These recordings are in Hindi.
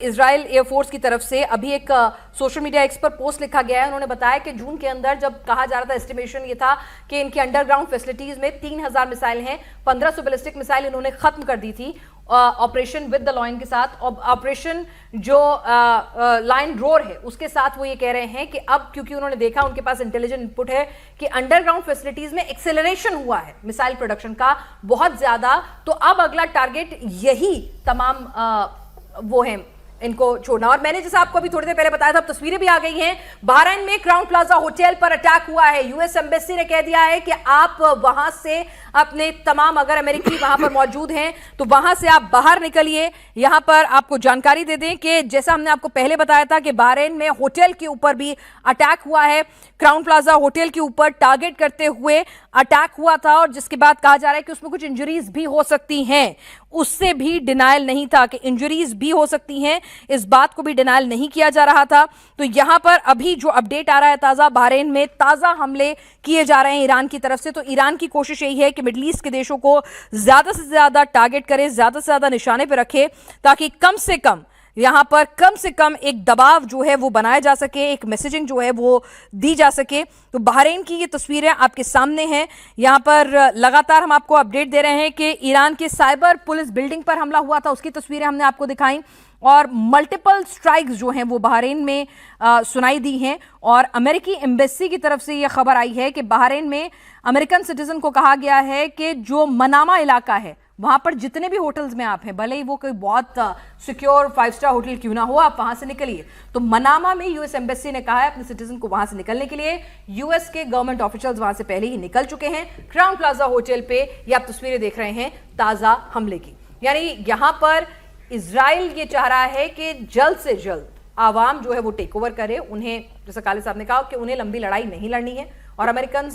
इजराइल एयरफोर्स की तरफ से अभी एक सोशल मीडिया एक्स पर पोस्ट लिखा गया है। उन्होंने बताया कि जून के अंदर जब कहा जा रहा था, एस्टिमेशन ये था कि इनकी अंडरग्राउंड फैसिलिटीज में 3000 मिसाइल हैं, 1500 बैलिस्टिक मिसाइल इन्होंने खत्म कर दी थी ऑपरेशन विद द लॉयन के साथ। ऑपरेशन जो लायन रोर है उसके साथ वो ये कह रहे हैं कि अब क्योंकि उन्होंने देखा, उनके पास इंटेलिजेंट इनपुट है कि अंडरग्राउंड फैसिलिटीज में एक्सेलरेशन हुआ है मिसाइल प्रोडक्शन का बहुत ज्यादा, तो अब अगला टारगेट यही तमाम वो है इनको छोड़ना। और मैंने जैसा आपको अभी थोड़ी देर पहले बताया था, तस्वीरें भी आ गई हैं। बहरीन में क्राउन प्लाजा होटल पर अटैक हुआ है। यूएस एम्बेसी ने कह दिया है कि आप वहां से अपने तमाम, अगर अमेरिकी वहां पर मौजूद हैं तो वहां से आप बाहर निकलिए। यहां पर आपको जानकारी दे दें कि जैसा हमने आपको पहले बताया था कि बहरीन में होटल के ऊपर भी अटैक हुआ है। क्राउन प्लाजा होटल के ऊपर टारगेट करते हुए अटैक हुआ था और जिसके बाद कहा जा रहा है कि उसमें कुछ इंजरीज भी हो सकती हैं। उससे भी डिनायल नहीं था कि इंजरीज भी हो सकती हैं, इस बात को भी डिनायल नहीं किया जा रहा था। तो यहां पर अभी जो अपडेट आ रहा है ताजा, बहरीन में ताजा हमले किए जा रहे हैं ईरान की तरफ से। तो ईरान की कोशिश यही है कि मिडिल ईस्ट के देशों को ज्यादा से ज्यादा टारगेट करे, ज्यादा से ज्यादा निशाने पर रखे, ताकि कम से कम यहां पर कम से कम एक दबाव जो है वो बनाया जा सके, एक मैसेजिंग जो है वो दी जा सके। तो बहरीन की ये तस्वीरें आपके सामने हैं। यहां पर लगातार हम आपको अपडेट दे रहे हैं कि ईरान के साइबर पुलिस बिल्डिंग पर हमला हुआ था, उसकी तस्वीरें हमने आपको दिखाई और मल्टीपल स्ट्राइक्स जो हैं वो बहरीन में सुनाई दी हैं। और अमेरिकी एम्बेसी की तरफ से यह खबर आई है कि बहरीन में अमेरिकन सिटीजन को कहा गया है कि जो मनामा इलाका है वहां पर जितने भी होटल्स में आप हैं, भले ही वो कोई बहुत सिक्योर 5 स्टार होटल क्यों ना हो, आप वहां से निकलिए। तो मनामा में यूएस एम्बेसी ने कहा है अपने सिटीजन को वहां से निकलने के लिए। यूएस के गवर्नमेंट ऑफिशियल्स वहां से पहले ही निकल चुके हैं। क्राउन प्लाजा होटल पे ये आप तस्वीरें देख रहे हैं ताजा हमले की। यानी यहां पर इजराइल ये चाह रहा है कि जल्द से जल्द आवाम जो है वो टेक ओवर करे। उन्हें, जैसा काले साहब ने कहा, कि उन्हें लंबी लड़ाई नहीं लड़नी है और अमेरिकन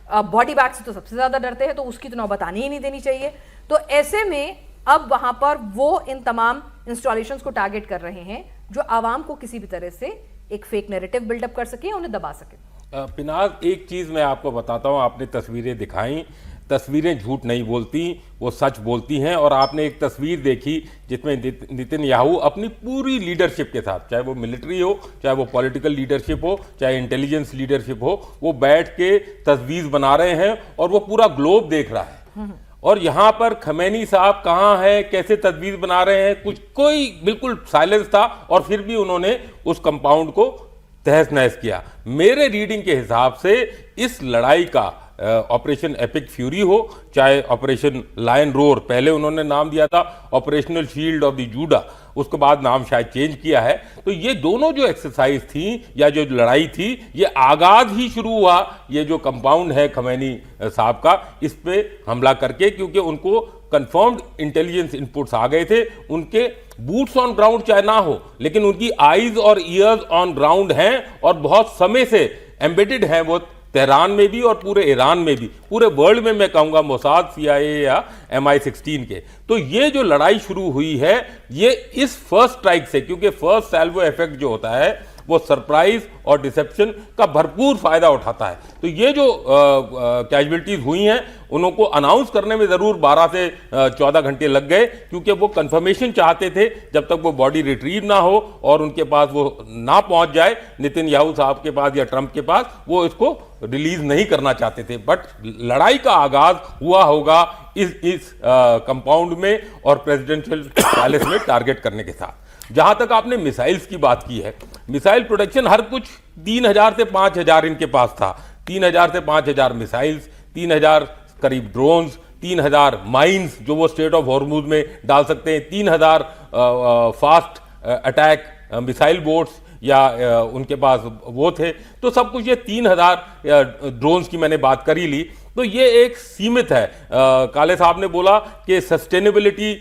बॉडी बैग से तो सबसे ज्यादा डरते हैं, तो उसकी तो नौबत आनी ही नहीं देनी चाहिए। तो ऐसे में अब वहां पर वो इन तमाम इंस्टॉलेशंस को टारगेट कर रहे हैं जो आवाम को किसी भी तरह से एक फेक नैरेटिव बिल्डअप कर सके, उन्हें दबा सके। पिनाज, एक चीज मैं आपको बताता हूं, आपने तस्वीरें दिखाई, तस्वीरें झूठ नहीं बोलती, वो सच बोलती हैं। और आपने एक तस्वीर देखी जिसमें नेतन्याहू अपनी पूरी लीडरशिप के साथ, चाहे वो मिलिट्री हो, चाहे वो पॉलिटिकल लीडरशिप हो, चाहे इंटेलिजेंस लीडरशिप हो, वो बैठ के तस्वीर बना रहे हैं और वो पूरा ग्लोब देख रहा है। और यहाँ पर खमैनी साहब कहाँ है, कैसे तस्वीर बना रहे हैं, कोई बिल्कुल साइलेंस था और फिर भी उन्होंने उस कंपाउंड को तहस नहस किया। मेरे रीडिंग के हिसाब से इस लड़ाई का ऑपरेशन एपिक फ्यूरी हो, चाहे ऑपरेशन लायन रोर, पहले उन्होंने नाम दिया था operational shield of the Judah, उसके बाद नाम शायद चेंज किया है। तो ये दोनों जो एक्सरसाइज थी या जो लड़ाई थी, ये आगाज ही शुरू हुआ ये जो कंपाउंड है खमैनी साहब का, इस पे हमला करके, क्योंकि उनको कंफर्म्ड इंटेलिजेंस इनपुट्स आ गए थे। उनके बूट्स ऑन ग्राउंड चाहे ना हो, लेकिन उनकी आईज और ईयर्स ऑन ग्राउंड हैं और बहुत समय से एम्बेडेड हैं वो तेहरान में भी और पूरे ईरान में भी, पूरे वर्ल्ड में मैं कहूँगा मोसाद, CIA या MI16 के। तो ये जो लड़ाई शुरू हुई है ये इस फर्स्ट स्ट्राइक से, क्योंकि फर्स्ट सैल्वो इफेक्ट जो होता है वो सरप्राइज और डिसेप्शन का भरपूर फायदा उठाता है। तो ये जो कैजुअलिटीज हुई हैं उनको अनाउंस करने में जरूर 12 से 14 घंटे लग गए, क्योंकि वो कंफर्मेशन चाहते थे जब तक वो बॉडी रिट्रीव ना हो और उनके पास वो ना पहुंच जाए नेतन्याहू साहब के पास या ट्रंप के पास, वो इसको रिलीज नहीं करना चाहते थे। बट लड़ाई का आगाज हुआ होगा इस कंपाउंड में और प्रेसिडेंशियल पैलेस में टारगेट करने के साथ। जहां तक आपने मिसाइल्स की बात की है, मिसाइल प्रोडक्शन हर कुछ 3000 से 5000 इनके पास था। 3000 से 5000 मिसाइल्स, 3000 करीब ड्रोन्स, 3000 माइंस जो वो स्ट्रेट ऑफ हॉर्मुज में डाल सकते हैं, 3000 फास्ट अटैक मिसाइल बोट्स या उनके पास वो थे। तो सब कुछ ये 3000 ड्रोन्स की मैंने बात कर ही ली। तो ये एक सीमित है। काले साहब ने बोला कि सस्टेनेबिलिटी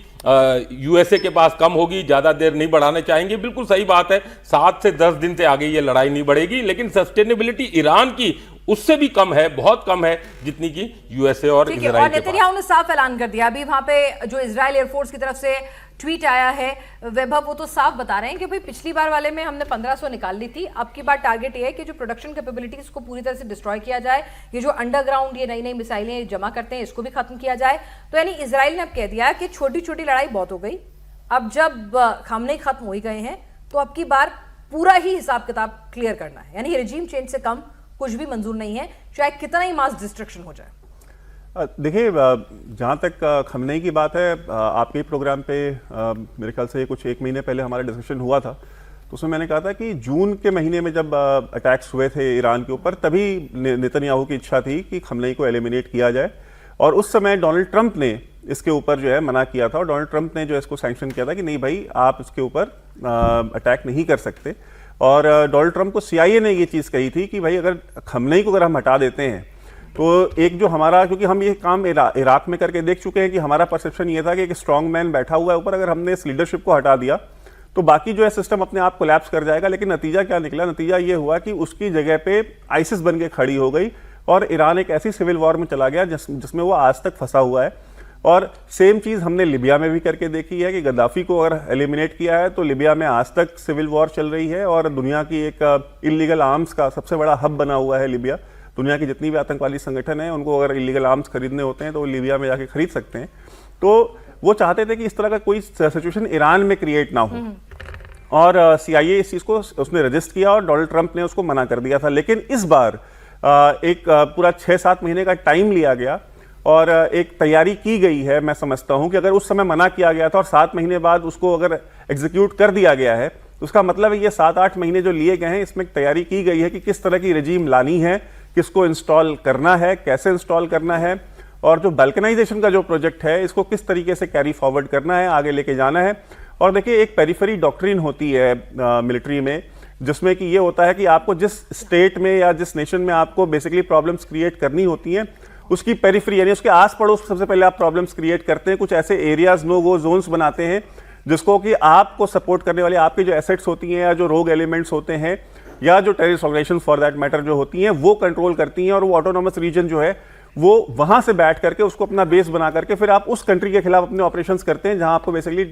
USA के पास कम होगी, ज़्यादा देर नहीं बढ़ाना चाहेंगे। बिल्कुल सही बात है, 7 से 10 दिन से आगे ये लड़ाई नहीं बढ़ेगी, लेकिन सस्टेनेबिलिटी ईरान की उससे भी कम है, बहुत कम है जितनी की USA और इजराइल के पास। नेतन्याहू ने साफ ऐलान कर दिया, अभी वहां पे जो इजराइल एयरफोर्स की तरफ से ट्वीट आया है वैभव, वो तो साफ बता रहे हैं कि भाई पिछली बार वाले में हमने 1500 निकाल ली थी, अब की बार टारगेट ये है कि जो प्रोडक्शन कैपेबिलिटीज को पूरी तरह से डिस्ट्रॉय किया जाए, ये जो अंडरग्राउंड ये नई नई मिसाइलें जमा करते हैं इसको भी खत्म किया जाए। तो यानी इजराइल ने अब कह दिया कि छोटी छोटी लड़ाई बहुत हो गई, अब जब खामनेई खत्म हो ही गए हैं तो अब की बार पूरा ही हिसाब किताब क्लियर करना है, यानी रेजिम चेंज से कम कुछ भी मंजूर नहीं है, चाहे कितना ही मास डिस्ट्रक्शन हो जाए। देखिए, जहाँ तक खमनेई की बात है, आपके प्रोग्राम पे मेरे ख्याल से कुछ 1 महीने पहले हमारा डिस्कशन हुआ था, तो उसमें मैंने कहा था कि जून के महीने में जब अटैक्स हुए थे ईरान के ऊपर, तभी नेतन्याहू की इच्छा थी कि खमनेई को एलिमिनेट किया जाए। और उस समय डोनाल्ड ट्रंप ने इसके ऊपर जो है मना किया था, और डोनाल्ड ट्रंप ने जो इसको सैंक्शन किया था कि नहीं भाई, आप इसके ऊपर अटैक नहीं कर सकते। और डोनाल्ड ट्रंप को CIA ने ये चीज़ कही थी कि भाई अगर खमनेई को अगर हम हटा देते हैं तो एक जो हमारा, क्योंकि हम ये काम इराक में करके देख चुके हैं कि हमारा परसेप्शन ये था कि एक स्ट्रांग मैन बैठा हुआ है ऊपर, अगर हमने इस लीडरशिप को हटा दिया तो बाकी जो है सिस्टम अपने आप कोलैप्स कर जाएगा। लेकिन नतीजा क्या निकला? नतीजा ये हुआ कि उसकी जगह पे आइसिस बन के खड़ी हो गई और ईरान एक ऐसी सिविल वॉर में चला गया जिसमें वो आज तक फंसा हुआ है। और सेम चीज़ हमने लिबिया में भी करके देखी है कि गद्दाफी को अगर एलिमिनेट किया है तो लिबिया में आज तक सिविल वॉर चल रही है और दुनिया की एक इलीगल आर्म्स का सबसे बड़ा हब बना हुआ है लिबिया। दुनिया की जितनी भी आतंकवादी संगठन है उनको अगर इलीगल आर्म्स खरीदने होते हैं तो वो लिबिया में जाके खरीद सकते हैं। तो वो चाहते थे कि इस तरह का कोई सिचुएशन ईरान में क्रिएट ना हो, और CIA इस चीज़ को उसने रजिस्ट किया और डोनाल्ड ट्रंप ने उसको मना कर दिया था। लेकिन इस बार एक पूरा 6-7 महीने का टाइम लिया गया और एक तैयारी की गई है। मैं समझता हूं कि अगर उस समय मना किया गया था और 7 महीने बाद उसको अगर एग्जीक्यूट कर दिया गया है तो उसका मतलब है ये 7-8 महीने जो लिए गए हैं, इसमें तैयारी की गई है कि किस तरह की रेजीम लानी है, किसको इंस्टॉल करना है, कैसे इंस्टॉल करना है, और जो बाल्कनाइजेशन का जो प्रोजेक्ट है इसको किस तरीके से कैरी फॉरवर्ड करना है, आगे लेके जाना है। और देखिए, एक पेरिफेरी डॉक्ट्रिन होती है मिलिट्री में, जिसमें कि ये होता है कि आपको जिस स्टेट में या जिस नेशन में आपको बेसिकली प्रॉब्लम्स क्रिएट करनी होती हैं, उसकी पेरिफेरी यानी उसके आस पड़ोस सबसे पहले आप प्रॉब्लम्स क्रिएट करते हैं। कुछ ऐसे एरियाज, नो गो जोन्स बनाते हैं जिसको कि आपको सपोर्ट करने वाले आपकी जो एसेट्स होती हैं या जो रोग एलिमेंट्स होते हैं या जो terrorist organisation for that matter जो होती हैं वो कंट्रोल करती हैं, और वो ऑटोनोमस रीजन जो है वो वहां से बैठ करके उसको अपना बेस बना करके फिर आप उस कंट्री के खिलाफ अपने ऑपरेशंस करते हैं जहां आपको बेसिकली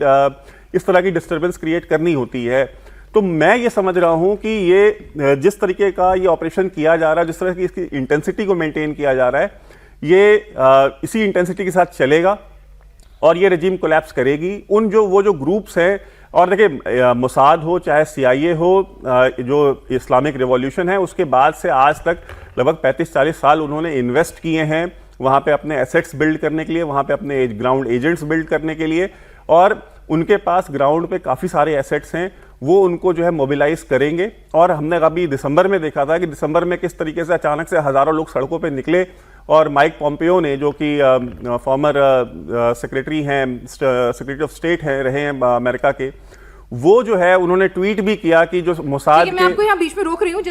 इस तरह की डिस्टर्बेंस क्रिएट करनी होती है। तो मैं ये समझ रहा हूं कि ये जिस तरीके का ये ऑपरेशन किया जा रहा है, जिस तरह की इसकी इंटेंसिटी को मेंटेन किया जा रहा है, ये इसी इंटेंसिटी के साथ चलेगा और ये रेजिम कोलैप्स करेगी। वो जो ग्रुप्स हैं, और देखिए मोसाद हो चाहे CIA हो, जो इस्लामिक रिवॉल्यूशन है उसके बाद से आज तक लगभग 35-40 साल उन्होंने इन्वेस्ट किए हैं वहाँ पे अपने एसेट्स बिल्ड करने के लिए, वहाँ पे अपने ग्राउंड एजेंट्स बिल्ड करने के लिए, और उनके पास ग्राउंड पे काफ़ी सारे एसेट्स हैं, वो उनको जो है मोबिलाइज करेंगे। और हमने अभी दिसंबर में देखा था कि दिसंबर में किस तरीके से अचानक से हज़ारों लोग सड़कों पे निकले, और माइक पॉम्पियो ने, जो कि फॉर्मर सेक्रेटरी हैं, सेक्रेटरी ऑफ स्टेट हैं रहे हैं अमेरिका के, वो जो है उन्होंने ट्वीट भी किया कि जो मोसाद मैं आपको यहाँ बीच में रोक रही हूँ।